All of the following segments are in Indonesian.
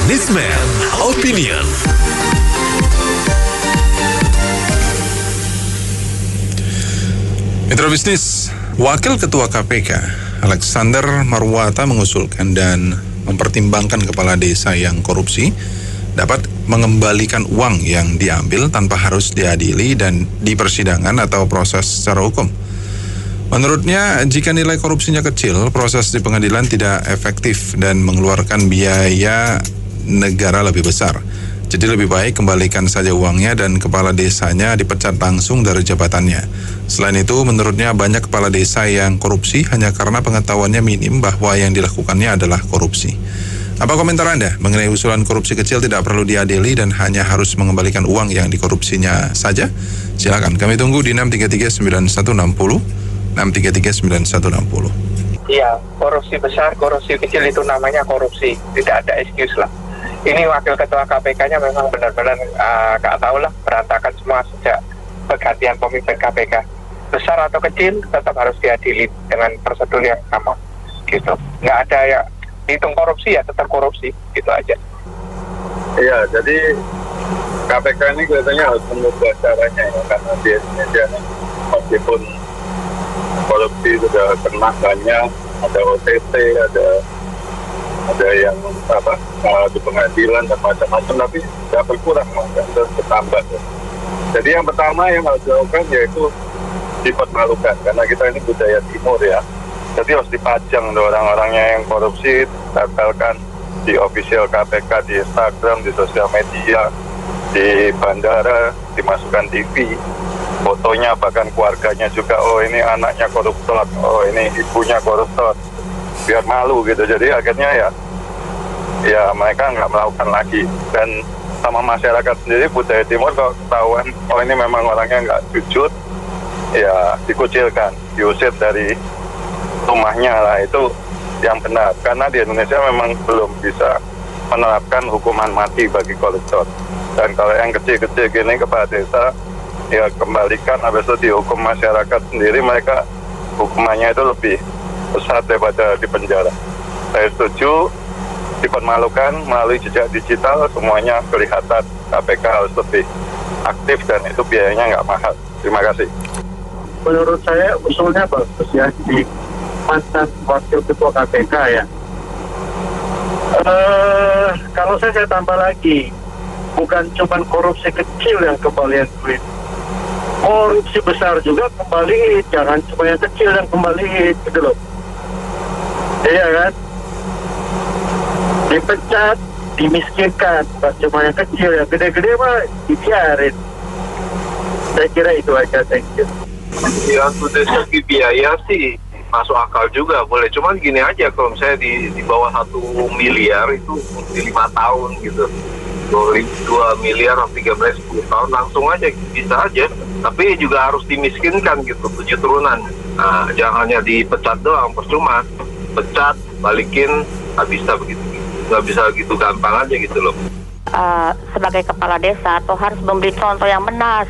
Businessman Opinion. Mitra bisnis, Wakil Ketua KPK Alexander Marwata mengusulkan dan mempertimbangkan kepala desa yang korupsi dapat mengembalikan uang yang diambil tanpa harus diadili dan di persidangan atau proses secara hukum. Menurutnya, jika nilai korupsinya kecil, proses di pengadilan tidak efektif dan mengeluarkan biaya negara lebih besar. Jadi lebih baik kembalikan saja uangnya dan kepala desanya dipecat langsung dari jabatannya. Selain itu, menurutnya banyak kepala desa yang korupsi hanya karena pengetahuannya minim bahwa yang dilakukannya adalah korupsi. Apa komentar Anda mengenai usulan korupsi kecil tidak perlu diadili dan hanya harus mengembalikan uang yang dikorupsinya saja? Silakan, kami tunggu di 6339160. 6339160. Iya, korupsi besar, korupsi kecil itu namanya korupsi. Tidak ada excuse lah. Ini wakil ketua KPK-nya memang benar-benar gak tahu lah, berantakan semua sejak pergantian pemimpin KPK. Besar atau kecil tetap harus diadili dengan prosedur yang sama. Gitu. Nggak ada ya hitung korupsi ya tetap korupsi, gitu aja. Iya, jadi KPK ini kelihatannya harus mengubah caranya ya, karena di Indonesia ini meskipun korupsi sudah kena banyak, ada OTT, ada yang di pengadilan dan macam-macam, tapi tidak berkurang, dan terus bertambah. Jadi yang pertama yang harus dilakukan yaitu dipermalukan, karena kita ini budaya timur ya. Jadi harus dipajang orang-orangnya yang korupsi, tempelkan di official KPK, di Instagram, di sosial media, di bandara, dimasukkan TV, fotonya, bahkan keluarganya juga, oh ini anaknya koruptor, oh ini ibunya koruptor, biar malu gitu. Jadi akhirnya ya mereka nggak melakukan lagi. Dan sama masyarakat sendiri budaya timur kalau ketahuan oh ini memang orangnya nggak jujur, ya dikucilkan, diusir dari rumahnya lah. Itu yang benar, karena di Indonesia memang belum bisa menerapkan hukuman mati bagi koruptor. Dan kalau yang kecil-kecil gini kepala desa, ya kembalikan, habis itu dihukum masyarakat sendiri, mereka hukumannya itu lebih besar daripada di penjara. Saya setuju, dipermalukan melalui jejak digital, semuanya kelihatan. KPK harus lebih aktif dan itu biayanya nggak mahal. Terima kasih. Menurut saya usulnya bagus ya, di mantan wakil ketua KPK ya. Kalau saya tambah lagi, bukan cuma korupsi kecil yang kembalian duit, korupsi besar juga kembali, jangan cuma yang kecil yang kembali gitu loh. Iya kan? Dipecat, dimiskinkan, bukan cuma yang kecil, yang gede-gede mah dibiarin. Saya kira itu aja, thank you. Ya, dari segi biaya sih masuk akal juga, boleh. Cuman gini aja, kalau misalnya di bawah 1 miliar itu di 5 tahun gitu, 2 miliar atau 13, 10 tahun langsung aja, bisa aja. Tapi juga harus dimiskinkan gitu, 7 turunan. Nah, jangan hanya dipecat doang, percuma. Pecat, balikin, nggak bisa gitu gampang aja gitu loh. Sebagai kepala desa atau harus memberi contoh yang benar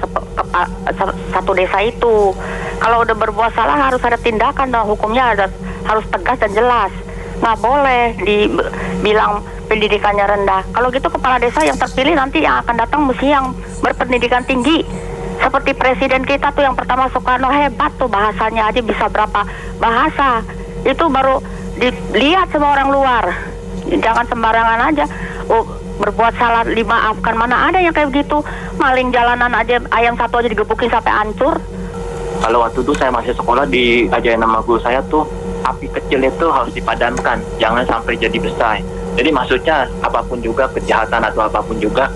satu desa itu. Kalau udah berbuat salah harus ada tindakan, dan hukumnya harus tegas dan jelas. Nggak boleh dibilang pendidikannya rendah. Kalau gitu kepala desa yang terpilih nanti yang akan datang mesti yang berpendidikan tinggi. Seperti presiden kita tuh yang pertama, Soekarno, hebat tuh, bahasanya aja bisa berapa bahasa. Itu baru dilihat sama orang luar. Jangan sembarangan aja. Berbuat salah dimaafkan, mana ada yang kayak begitu. Maling jalanan aja, ayam satu aja digebukin sampai hancur. Kalau waktu itu saya masih sekolah, diajarin nama guru saya tuh, api kecil itu harus dipadamkan, jangan sampai jadi besar. Jadi maksudnya apapun juga kejahatan atau apapun juga,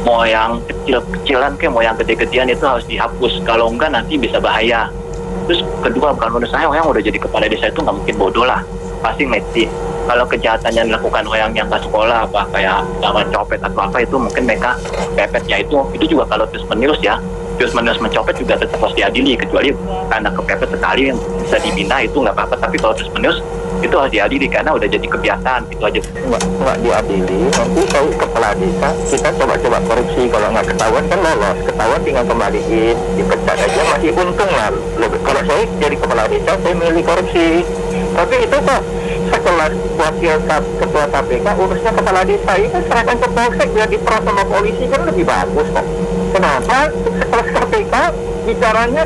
mau yang kecil-kecilan mau yang gede-gedean itu harus dihapus. Kalau enggak nanti bisa bahaya. Terus kedua, bukan menurut saya orang yang udah jadi kepala desa itu nggak mungkin bodoh lah, pasti ngerti. Kalau kejahatan yang dilakukan orang yang nggak sekolah, apa kayak jangan copet atau apa, itu mungkin mereka pepetnya itu juga kalau terus menerus mencopet juga tetap harus diadili, kecuali karena kepepet sekali yang bisa dibina itu nggak apa-apa. Tapi kalau terus menerus itu harus diadili karena udah jadi kebiasaan, itu aja. Nggak diadili, nanti tahu kepala desa, kita coba-coba korupsi, kalau nggak ketahuan kan lolos, ketahuan tinggal kembaliin, dipecat aja masih untung lah. Kalau saya jadi kepala desa, saya milih korupsi. Tapi itu Pak, sekelas wakil ketua KPK urusnya kepala desa itu serahkan ke polsek biar diperas sama polisi kan lebih bagus kok. Kenapa sekelas KPK bicaranya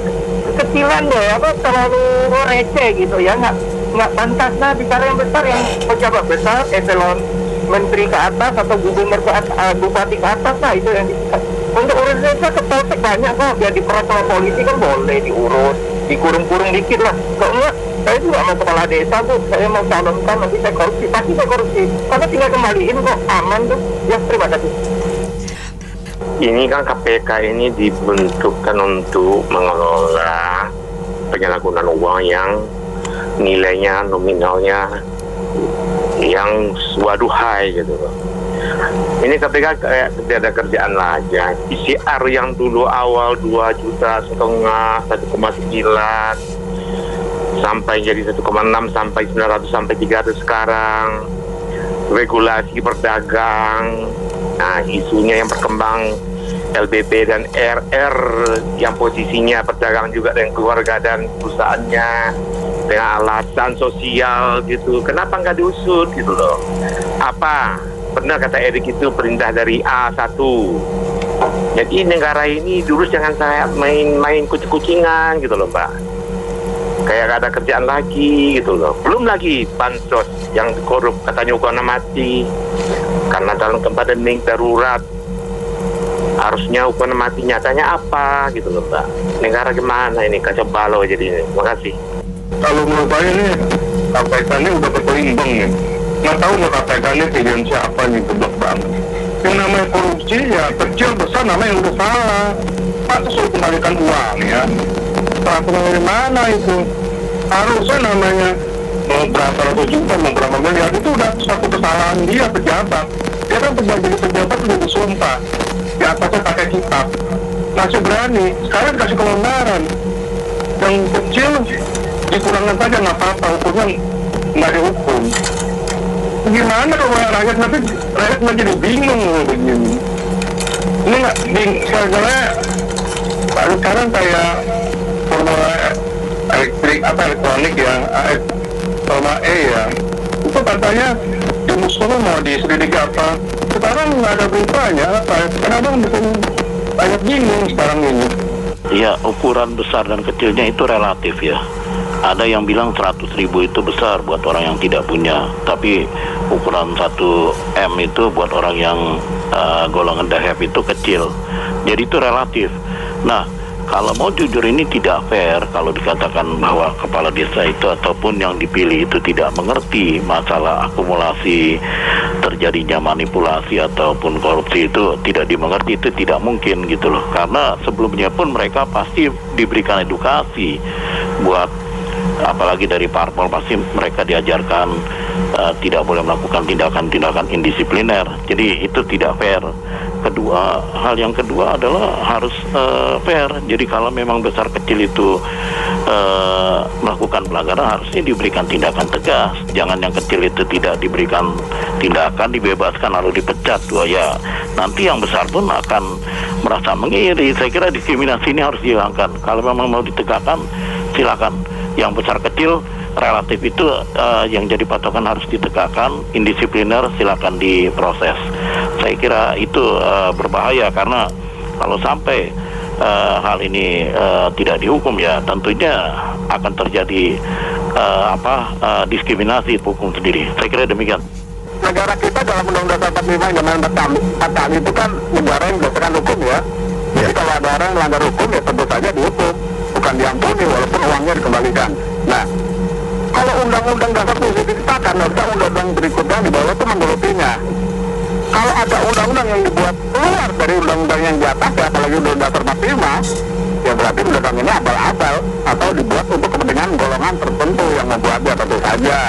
kecilan deh, terlalu receh gitu ya, nggak pantas lah bicara yang besar, yang pejabat besar, eselon menteri ke atas atau gubernur ke atas, bupati ke atas lah itu yang untuk urus desa ke polsek banyak kok, biar diperas sama polisi kan boleh diurus, dikurung-kurung dikit lah. Kok enggak, saya juga mau kepala desa Bu, saya mau calonkan, nanti saya korupsi, pasti saya korupsi, karena tinggal kembaliin kok, aman tuh. Ya, terima kasih. Ini kan KPK ini dibentukkan untuk mengelola penyalahgunaan uang yang nilainya, nominalnya yang waduhai gitu loh. Ini KPK kayak tidak ada kerjaan aja. PCR yang dulu awal 2,5 juta, 1,9 sampai jadi 1,6 sampai 900 sampai 300 sekarang. Regulasi berdagang, nah isunya yang berkembang LBP dan RR yang posisinya berdagang juga dengan keluarga dan perusahaannya dengan alasan sosial gitu. Kenapa nggak diusut gitu loh? Apa benar kata Erik itu perintah dari A1? Jadi negara ini dulu jangan saya main kucing-kucingan gitu loh Mbak. Kayak gak ada kerjaan lagi gitu loh. Belum lagi bansos yang korup katanya hukuman mati karena dalam pandemi darurat harusnya hukuman mati, nyatanya apa gitu loh Mbak. Negara gimana ini, kacau balau jadi ini. Terima kasih. Kalau menurut saya nih KPK ini udah berkelimbang nih, nggak tahu mau KPK ini pilihan siapa nih, geblek banget. Yang namanya korupsi ya kecil besar namanya udah salah. Pak suruh kembalikan uang ya, peraturan dari mana itu? Harusnya namanya mau berapa ratus juta, mau berapa miliar itu udah satu kesalahan dia pejabat. Dia kan jadi pejabat udah disumpah, di atasnya pakai kitab. Masih berani, sekarang dikasih kelonggaran. Yang kecil dikurangkan saja nggak apa-apa, hukumnya nggak dihukum. Gimana kalau rakyat nanti rakyat nggak jadi bingung begini? Ini nggak sekarang kayak formula elektrik elektronik ya, Formula E ya, itu katanya di musola mau diselidiki apa? Sekarang nggak ada beritanya, kenapa bikin banyak bingung sekarang ini? Ya, ukuran besar dan kecilnya itu relatif ya. Ada yang bilang 100.000 itu besar buat orang yang tidak punya, tapi ukuran 1 M itu buat orang yang golongan dahsyat itu kecil. Jadi itu relatif. Nah, kalau mau jujur ini tidak fair kalau dikatakan bahwa kepala desa itu ataupun yang dipilih itu tidak mengerti masalah akumulasi, terjadinya manipulasi ataupun korupsi itu tidak dimengerti, itu tidak mungkin gitu loh. Karena sebelumnya pun mereka pasti diberikan edukasi buat, apalagi dari parpol pasti mereka diajarkan tidak boleh melakukan tindakan-tindakan indisipliner. Jadi itu tidak fair. Hal yang kedua adalah harus fair. Jadi kalau memang besar kecil itu melakukan pelanggaran, harusnya diberikan tindakan tegas. Jangan yang kecil itu tidak diberikan tindakan, dibebaskan lalu dipecat. Ya nanti yang besar pun akan merasa mengiri. Saya kira diskriminasi ini harus dihilangkan. Kalau memang mau ditegakkan, silakan. Yang besar kecil relatif itu yang jadi patokan harus ditegakkan, indisipliner silakan diproses. Saya kira itu berbahaya karena kalau sampai hal ini tidak dihukum ya tentunya akan terjadi diskriminasi hukum sendiri. Saya kira demikian. Negara kita dalam Undang-Undang 45 yang Batam itu kan negara yang berdasarkan hukum ya. Jadi kalau ada orang melanggar hukum ya tentu saja dihukum, bukan diampuni walaupun uangnya dikembalikan. Nah, kalau undang-undang dasar itu diciptakan, harusnya undang-undang berikutnya di bawah itu menggelutinya. Kalau ada undang-undang yang dibuat keluar dari undang-undang yang di atas, ya apalagi undang-undang dasar 45, ya berarti undang-undang ini abal-abal atau dibuat untuk kepentingan golongan tertentu yang membuatnya tentu saja.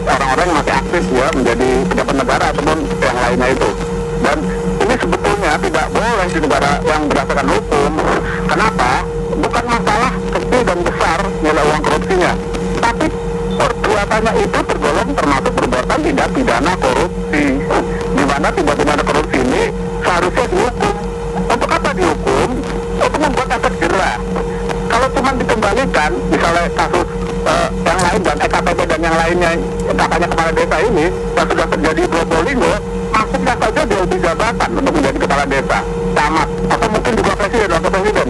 Orang-orang yang masih aktif ya menjadi pejabat negara ataupun yang lainnya itu. Dan ini sebetulnya tidak boleh di negara yang berdasarkan hukum. Kenapa? Bukan masalah kecil dan besar nilai uang korupsinya, tapi perbuatannya itu tergolong termasuk perbuatan tidak pidana korupsi, di mana tindak pidana korupsi ini seharusnya dihukum. Untuk apa dihukum? Untuk membuat efek jerah. Kalau cuma dikembalikan, misalnya kasus yang lain dan EKPB dan yang lainnya katanya kepala desa ini yang sudah terjadi di Probolinggo, masuknya saja dia di jabatan untuk menjadi kepala desa, camat, atau mungkin juga presiden atau presiden.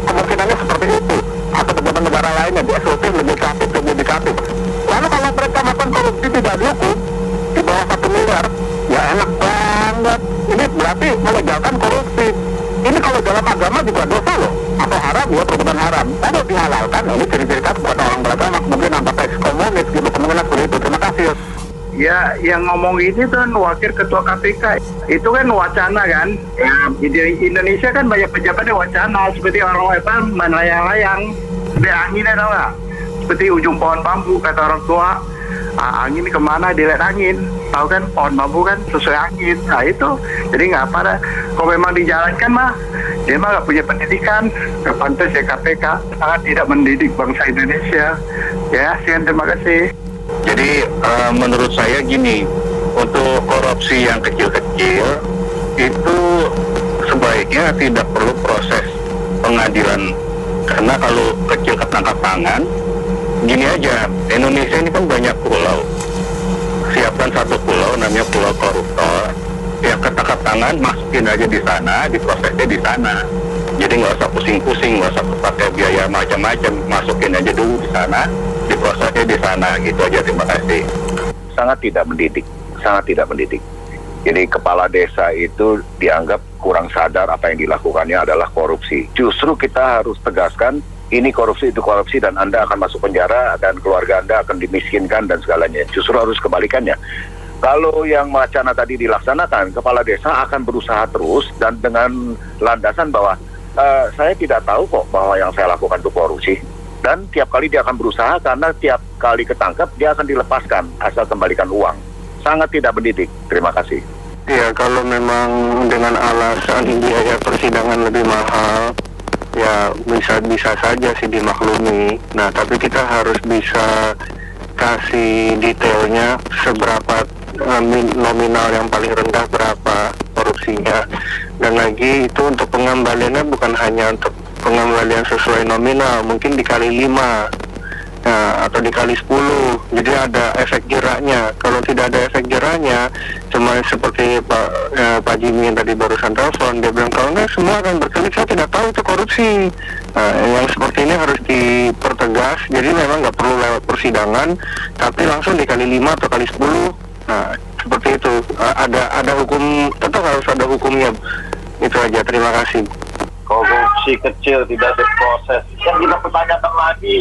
Kemungkinannya seperti itu. Atau pejabat negara lainnya di eksekutif, legislatif, dan yudikatif. Lalu kalau mereka melakukan korupsi tidak dihukum di bawah 1 miliar, ya enak banget. Ini berarti melegalkan korupsi. Ini kalau dalam agama juga dosa loh, atau haram ya, perbuatan haram. Kalau dihalalkan, ini ciri-ciri kan buat orang beragama, mungkin antar teks komunis gitu, kemungkinan seperti itu. Terima kasih. Ya, yang ngomong ini kan wakil ketua KPK. Itu kan wacana kan. Ya, di Indonesia kan banyak pejabat yang wacana, seperti orang melayang-layang. Seperti angin ada nggak? Seperti ujung pohon bambu, kata orang tua. Angin kemana dilihat angin. Tahu kan pohon bambu kan sesuai angin. Nah itu, jadi nggak apa dah. Kalau memang dijalankan mah, dia mah nggak punya pendidikan. Nggak pantas ya KPK. Sangat tidak mendidik bangsa Indonesia. Ya, sekian, terima kasih. Jadi menurut saya gini, untuk korupsi yang kecil-kecil itu sebaiknya tidak perlu proses pengadilan, karena kalau kecil ketangkap tangan, gini aja, Indonesia ini kan banyak pulau, siapkan satu pulau namanya pulau koruptor, yang ketangkap tangan masukin aja di sana, diprosesnya di sana. Jadi nggak usah pusing-pusing, nggak usah pakai biaya macam-macam, masukin aja dulu di sana, diprosesnya di sana, gitu aja. Terima kasih. Sangat tidak mendidik, sangat tidak mendidik. Jadi kepala desa itu dianggap kurang sadar apa yang dilakukannya adalah korupsi. Justru kita harus tegaskan, ini korupsi, itu korupsi, dan Anda akan masuk penjara, dan keluarga Anda akan dimiskinkan, dan segalanya. Justru harus kebalikannya. Kalau yang wacana tadi dilaksanakan, kepala desa akan berusaha terus, dan dengan landasan bahwa saya tidak tahu kok bahwa yang saya lakukan itu korupsi. Dan tiap kali dia akan berusaha, karena tiap kali ketangkap dia akan dilepaskan asal kembalikan uang. Sangat tidak mendidik. Terima kasih. Ya, kalau memang dengan alasan biaya persidangan lebih mahal, ya bisa saja sih dimaklumi. Nah, tapi kita harus bisa kasih detailnya seberapa nominal yang paling rendah berapa korupsinya. Dan lagi itu untuk pengembaliannya bukan hanya untuk pengembalian sesuai nominal, mungkin dikali 5 atau dikali 10, jadi ada efek jeraknya. Kalau tidak ada efek jeraknya, cuma seperti Pak Jimmy yang tadi barusan telepon, dia bilang kalau nggak semua akan berkelit, saya tidak tahu itu korupsi. Yang seperti ini harus dipertegas, jadi memang nggak perlu lewat persidangan, tapi langsung dikali 5 atau kali 10. Nah, seperti itu. Ada hukum, tetap harus ada hukumnya. Itu aja, terima kasih. Korupsi kecil tidak diproses. Yang kita pertanyakan lagi,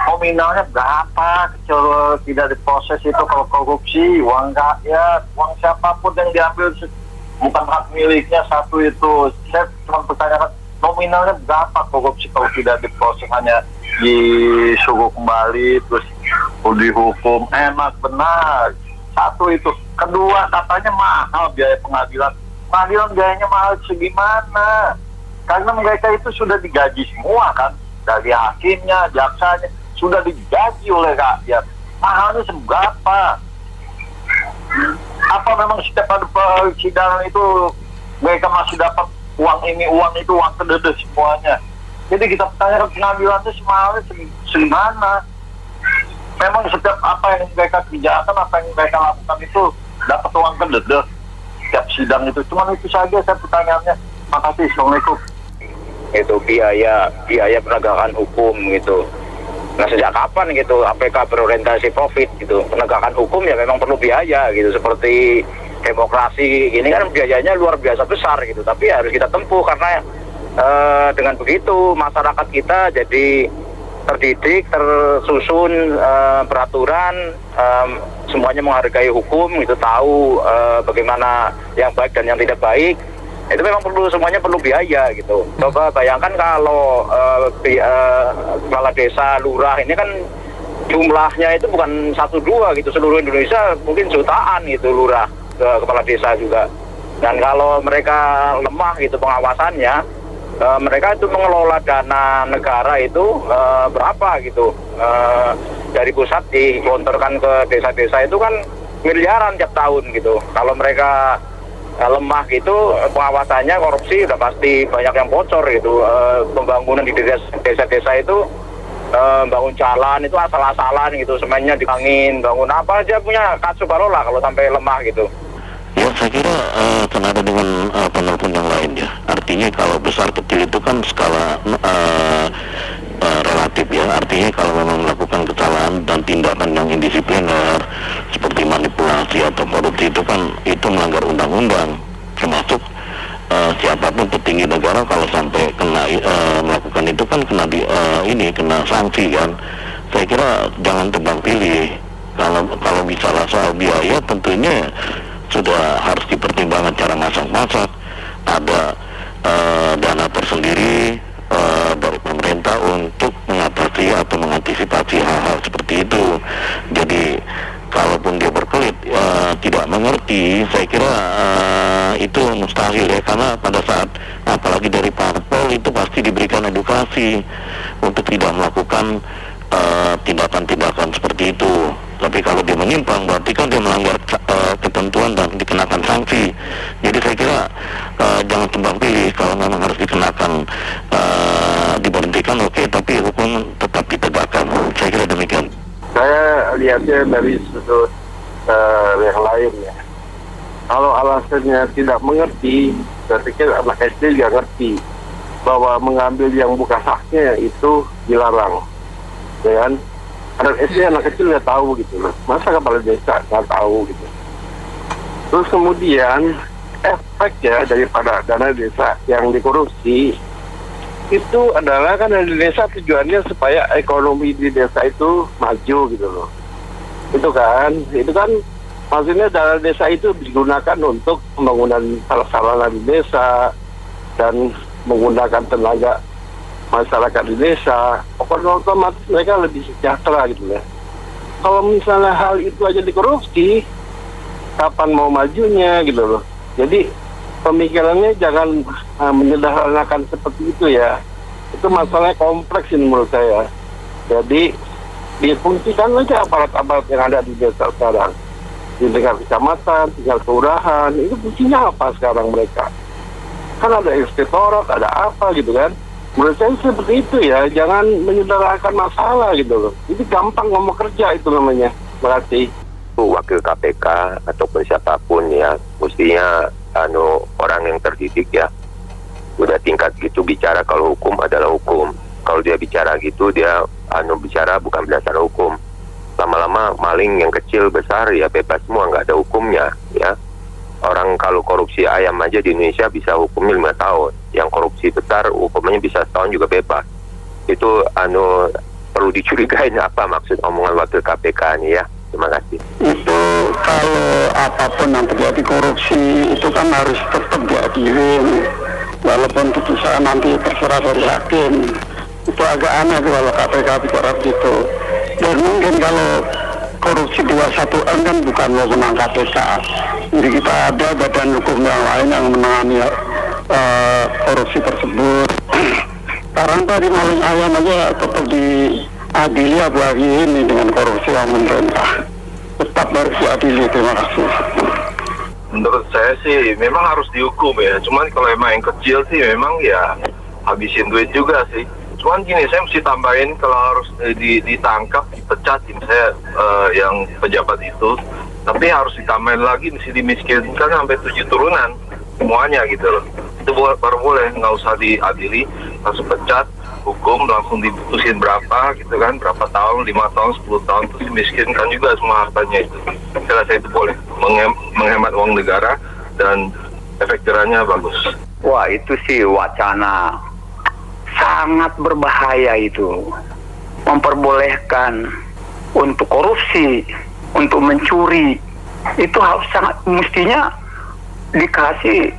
nominalnya berapa kecil tidak diproses itu kalau korupsi, uang rakyat, uang siapapun yang diambil bukan hak miliknya satu itu. Saya cuma pertanyakan nominalnya berapa korupsi kalau tidak diproses, hanya disuruh kembali terus dihukum. Enak benar. Satu itu. Kedua, katanya mahal biaya pengadilan. Pengadilan biayanya mahal segimana? Karena mereka itu sudah digaji semua kan, dari hakimnya, jaksanya, sudah digaji oleh rakyat. Mahalnya seberapa? Apa memang setiap ada persidangan itu mereka masih dapat uang ini, uang itu, uang kedede semuanya? Jadi kita pertanyakan pengadilan itu semahalnya segimana? Memang setiap apa yang mereka kerjakan, apa yang mereka lakukan itu dapat uang kedede setiap sidang itu. Cuma itu saja saya pertanyaannya. Makasih, Assalamualaikum. Itu biaya penegakan hukum gitu. Nah, sejak kapan gitu APK berorientasi profit gitu? Penegakan hukum ya memang perlu biaya gitu. Seperti demokrasi ini kan biayanya luar biasa besar gitu. Tapi harus kita tempuh karena dengan begitu masyarakat kita jadi terdidik, tersusun peraturan, semuanya menghargai hukum gitu, tahu bagaimana yang baik dan yang tidak baik. Itu memang semuanya perlu biaya gitu. Coba bayangkan kalau kepala desa, lurah ini kan jumlahnya itu bukan 1-2 gitu, seluruh Indonesia mungkin jutaan gitu lurah, kepala desa juga. Dan kalau mereka lemah gitu pengawasannya, mereka itu mengelola dana negara itu berapa gitu, dari pusat digelontorkan ke desa-desa itu kan miliaran tiap tahun gitu. Kalau mereka lemah gitu pengawasannya, korupsi udah pasti banyak yang bocor gitu. Pembangunan di desa-desa itu bangun jalan itu asal-asalan gitu, semennya dikangin, bangun apa aja punya Katsu Barola kalau sampai lemah gitu. Ya saya kira senada dengan penelpon yang lain ya. Artinya kalau besar kecil itu kan skala relatif ya. Artinya kalau memang melakukan kesalahan dan tindakan yang indisipliner seperti manipulasi atau korupsi itu kan itu melanggar undang-undang, termasuk siapapun petinggi negara kalau sampai kena melakukan itu kan kena kena sanksi kan. Saya kira jangan tebang pilih. Kalau bicara soal biaya tentunya sudah harus dipertimbangkan cara masak-masak. Ada dana tersendiri dari pemerintah untuk mengatasi atau mengantisipasi hal-hal seperti itu. Jadi kalaupun dia berkelit tidak mengerti, saya kira itu mustahil ya, karena pada saat apalagi dari parpol itu pasti diberikan edukasi untuk tidak melakukan tindakan-tindakan seperti itu. Tapi kalau dia menyimpang berarti kan dia melanggar ketentuan dan dikenakan sanksi. Jadi saya kira jangan tebang pilih. Kalau memang harus dikenakan diberhentikan oke, tapi hukum tetap ditegakkan. Saya kira demikian. Saya lihatnya dari sudut yang lain ya. Kalau alasannya tidak mengerti, saya pikir anak SD juga ngerti bahwa mengambil yang bukan haknya itu dilarang, ya kan? Anak SD, anak kecil nggak tahu gitu loh. Masa kepala desa nggak tahu gitu. Terus kemudian efeknya daripada dana desa yang dikorupsi itu adalah kan dana desa tujuannya supaya ekonomi di desa itu maju gitu loh. Itu kan maksudnya dana desa itu digunakan untuk pembangunan sarana di desa dan menggunakan tenaga masyarakat di desa. Otomatis mereka lebih sejahtera gitu ya. Kalau misalnya hal itu aja dikorupsi, kapan mau majunya gitu loh. Jadi pemikirannya jangan menyederhanakan seperti itu ya. Itu masalahnya kompleks ini menurut saya. Jadi difungsikan aja aparat-aparat yang ada di desa sekarang, di tingkat kecamatan, tingkat kelurahan. Itu fungsinya apa sekarang mereka? Kan ada inspektorat, ada apa gitu kan. Menurut saya seperti itu ya, jangan menyederhanakan masalah gitu loh. Itu gampang ngomong kerja itu namanya. Terima kasih. Wakil KPK ataupun siapapun ya, mestinya orang yang terdidik ya. Udah tingkat gitu bicara kalau hukum adalah hukum. Kalau dia bicara gitu, dia bicara bukan berdasarkan hukum. Lama-lama maling yang kecil besar ya bebas semua, nggak ada hukumnya ya. Orang kalau korupsi ayam aja di Indonesia bisa hukumnya 5 tahun. Yang korupsi besar hukumnya bisa setahun juga bebas. Itu perlu dicurigain apa maksud omongan wakil KPK ini ya. Terima kasih. Itu kalau apapun yang terjadi korupsi itu kan harus tetap diadilin. Walaupun putusan nanti terserah dari hakim. Itu agak aneh kalau KPK bicara gitu. Dan mungkin kalau korupsi 21M kan bukan wewenang KPK. Jadi kita ada badan hukum yang lain yang menangani korupsi tersebut. Sekarang tadi maling ayam aja tetap diadili apalagi ini dengan korupsi yang pemerintah. Tetap harus diadili. Terima kasih. Menurut saya sih memang harus dihukum ya. Cuman kalau emang yang kecil sih memang ya habisin duit juga sih. Cuman gini, saya mesti tambahin kalau harus ditangkap, dipecat misalnya yang pejabat itu. Tapi harus ditambahin lagi, mesti dimiskinkan sampai 7 turunan semuanya gitu loh. Itu baru boleh, nggak usah diadili, langsung pecat, hukum, langsung diputusin berapa gitu kan, berapa tahun, 5 tahun, 10 tahun, terus dimiskinkan juga semua hartanya itu. Saya rasa itu boleh, menghemat uang negara dan efek jerahnya bagus. Wah, itu sih wacana sangat berbahaya itu. Memperbolehkan untuk korupsi, untuk mencuri, itu harus sangat mestinya dikasih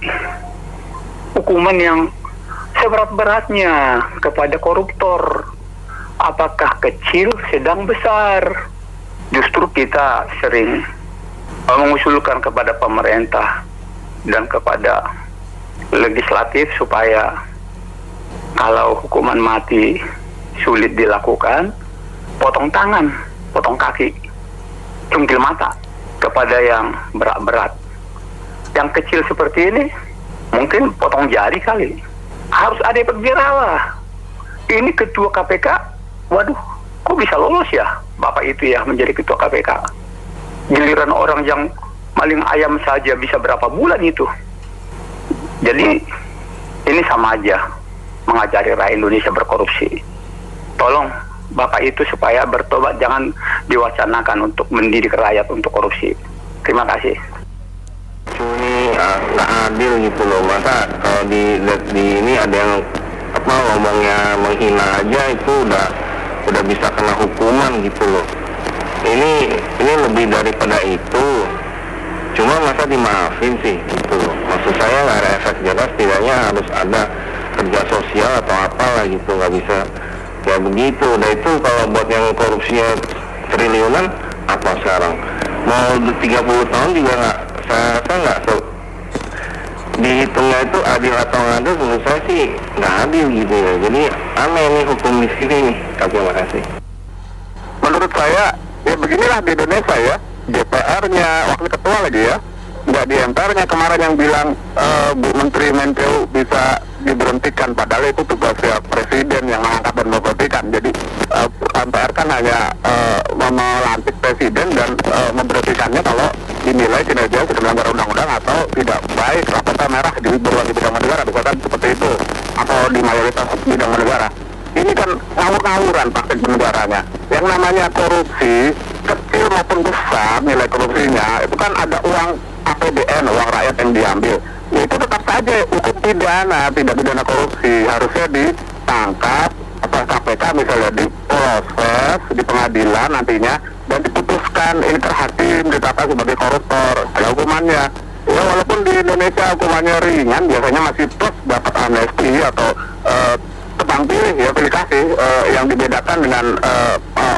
hukuman yang seberat-beratnya kepada koruptor. Apakah kecil, sedang, besar? Justru kita sering mengusulkan kepada pemerintah dan kepada legislatif supaya kalau hukuman mati sulit dilakukan, potong tangan, potong kaki, cungkil mata kepada yang berat-berat. Yang kecil seperti ini, mungkin potong jari kali. Harus ada efek jerah lah. Ini ketua KPK waduh, kok bisa lolos ya Bapak itu ya menjadi ketua KPK. Giliran orang yang maling ayam saja bisa berapa bulan itu. Jadi ini sama aja mengajari rakyat Indonesia berkorupsi. Tolong Bapak itu supaya bertobat, jangan diwacanakan untuk mendidik rakyat untuk korupsi. Terima kasih. Ini nggak adil gitu loh, masa kalau di ini ada yang ngomongnya menghina aja itu udah bisa kena hukuman gitu loh. Ini lebih daripada itu, cuma masa dimaafin sih gitu loh. Maksud saya nggak ada efek jerah, setidaknya harus ada kerja sosial atau apalah gitu, nggak bisa ya begitu. Udah itu kalau buat yang korupsinya triliunan apa sekarang mau 30 tahun juga saya nggak dihitungnya itu adil atau nggak adil, menurut saya sih nggak adil gitu ya. Jadi aneh nih hukum di sini nih. Terima kasih. Menurut saya ya beginilah di Indonesia ya, DPR-nya wakil ketua lagi ya, nggak di MPR-nya kemarin yang bilang Bu Menteri Menkeu bisa diberhentikan, padahal itu tugasnya presiden yang mengangkat dan memberhentikan. Jadi MPR kan hanya melantik presiden dan memberhentikannya kalau dinilai kinerja sudah melanggar undang-undang atau tidak baik, raportnya merah di berbagai bidang negara, misalkan seperti itu, atau di mayoritas bidang negara. Ini kan ngawur-ngawuran praktik negaranya. Yang namanya korupsi, kecil maupun besar nilai korupsinya, itu kan ada uang APBN, uang rakyat yang diambil. Ya, itu tetap saja hukum pidana, tidak pidana korupsi. Harusnya ditangkap atau KPK misalnya diproses di pengadilan nantinya dan diputuskan ini terhakim ditetapkan sebagai koruptor. Ada hukumannya. Ya walaupun di Indonesia hukumannya ringan, biasanya masih plus dapat amnesti atau tebang pilih ya, pilih kasih, yang dibedakan dengan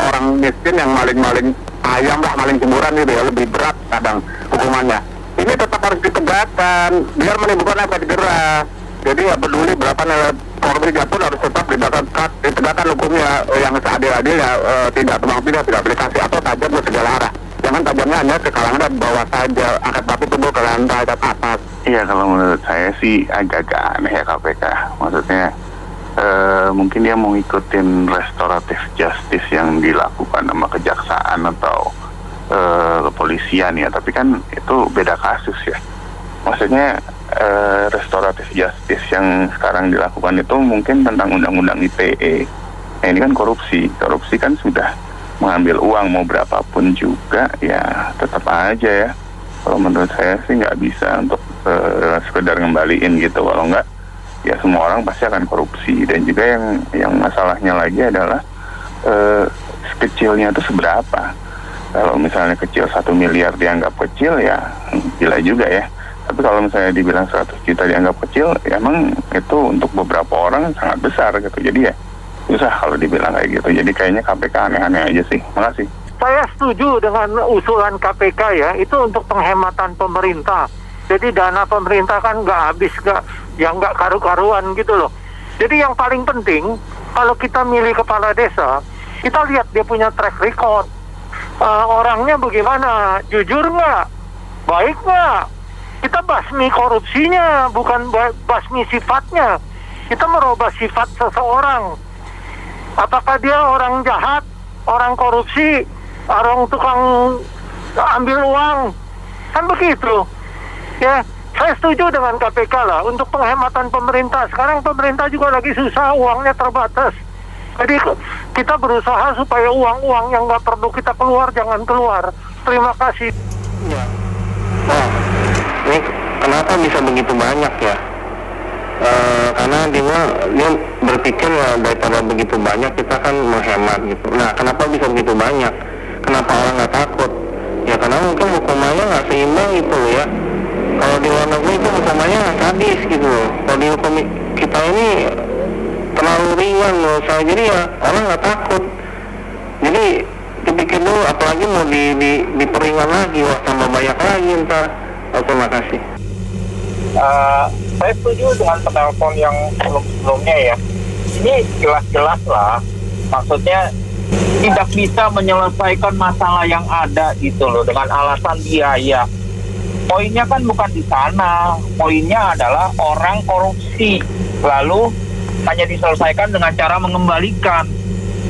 orang miskin yang maling-maling ayam lah, maling jemuran gitu ya, lebih berat kadang hukumannya. Ini tetap harus ditegakkan biar menimbulkan efek jerah. Jadi ya peduli berapa nilai korupsinya pun harus tetap ditegakkan hukumnya yang seadil-adilnya, tidak tebang pilih, tidak pilih kasih atau tajam ke segala arah. Jangan tajamnya hanya ke kalangan dan bawah saja, angkat tapi tumbuh ke lantai dan atas. Iya, kalau menurut saya sih agak-agak aneh ya KPK. Maksudnya mungkin dia mau ngikutin restoratif justice yang dilakukan sama kejaksaan atau kepolisian ya, tapi kan itu beda kasus ya. Maksudnya restoratif justice yang sekarang dilakukan itu mungkin tentang undang-undang ITE. Nah, ini kan korupsi kan sudah mengambil uang mau berapapun juga ya tetap aja ya. Kalau menurut saya sih nggak bisa untuk sekedar ngembaliin gitu, kalau nggak ya semua orang pasti akan korupsi. Dan juga yang masalahnya lagi adalah kecilnya itu seberapa. Kalau misalnya kecil 1 miliar dianggap kecil ya gila juga ya. Tapi kalau misalnya dibilang 100 juta dianggap kecil, ya emang itu untuk beberapa orang sangat besar gitu. Jadi ya susah kalau dibilang kayak gitu. Jadi kayaknya KPK aneh-aneh aja sih. Makasih. Saya setuju dengan usulan KPK ya, itu untuk penghematan pemerintah. Jadi dana pemerintah kan nggak habis, nggak karu-karuan gitu loh. Jadi yang paling penting, kalau kita milih kepala desa, kita lihat dia punya track record. Orangnya bagaimana, jujur nggak, baik nggak. Kita basmi korupsinya, bukan basmi sifatnya. Kita merubah sifat seseorang. Apakah dia orang jahat, orang korupsi, orang tukang ambil uang, kan begitu. Ya, saya setuju dengan KPK lah untuk penghematan pemerintah. Sekarang pemerintah juga lagi susah, uangnya terbatas. Jadi kita berusaha supaya uang-uang yang nggak perlu kita keluar jangan keluar. Terima kasih. Ya. Nah, ini kenapa bisa begitu banyak ya? Karena dia berpikir ya daripada begitu banyak kita kan menghemat gitu. Nah, kenapa bisa begitu banyak? Kenapa orang nggak takut? Ya karena mungkin hukumannya nggak seimbang gitu loh ya. Kalau di luar negeri itu hukumannya sadis gitu loh. Kalau di hukum kita ini terlalu ringan loh saya, jadi ya orang nggak takut. Jadi dipikir dulu, apalagi mau diperingan lagi, wah tambah banyak lagi ntar. Terima kasih. Saya setuju dengan penelpon yang sebelumnya ya. Ini jelas-jelas lah, maksudnya tidak bisa menyelesaikan masalah yang ada gitu loh dengan alasan biaya. Poinnya kan bukan di sana, poinnya adalah orang korupsi lalu hanya diselesaikan dengan cara mengembalikan.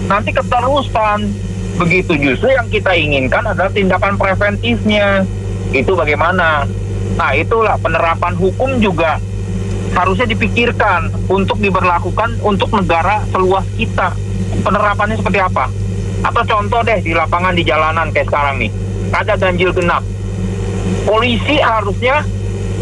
nanti keterusan. Begitu, justru yang kita inginkan adalah tindakan preventifnya. Itu bagaimana? Nah, itulah penerapan hukum juga harusnya dipikirkan untuk diberlakukan untuk negara seluas kita. Penerapannya seperti apa? Atau contoh deh di lapangan, di jalanan kayak sekarang nih, ada ganjil genap. Polisi harusnya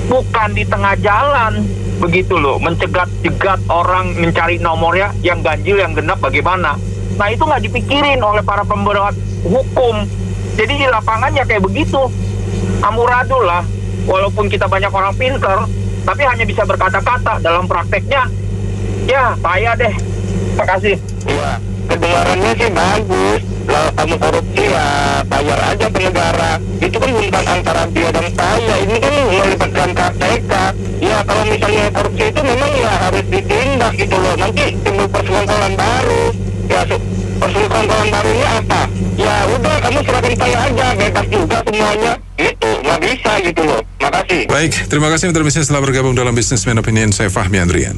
bukan di tengah jalan begitu loh, mencegat-cegat orang mencari nomornya yang ganjil, yang genap bagaimana. Nah, itu nggak dipikirin oleh para pembuat hukum. Jadi di lapangannya kayak begitu, amburadul lah. Walaupun kita banyak orang pinter, tapi hanya bisa berkata-kata. Dalam prakteknya, ya payah deh. Terima kasih. Ya, kedengarannya sih bagus. Kalau kamu korupsi ya bayar aja ke negara. Itu kan bukan antara dia dan saya. Ini kan melibatkan KPK. Ya, kalau misalnya korupsi itu memang ya harus ditindak gitu loh. Nanti timbul persoalan baru. Ya, persoalan barunya apa? Ya udah, kamu serahkan saya aja, bebas juga semuanya. Itu nggak bisa gitu loh. Makasih. Baik, terima kasih Mitra Bisnis telah bergabung dalam Businessman Opinion. Saya Fahmi Andrian.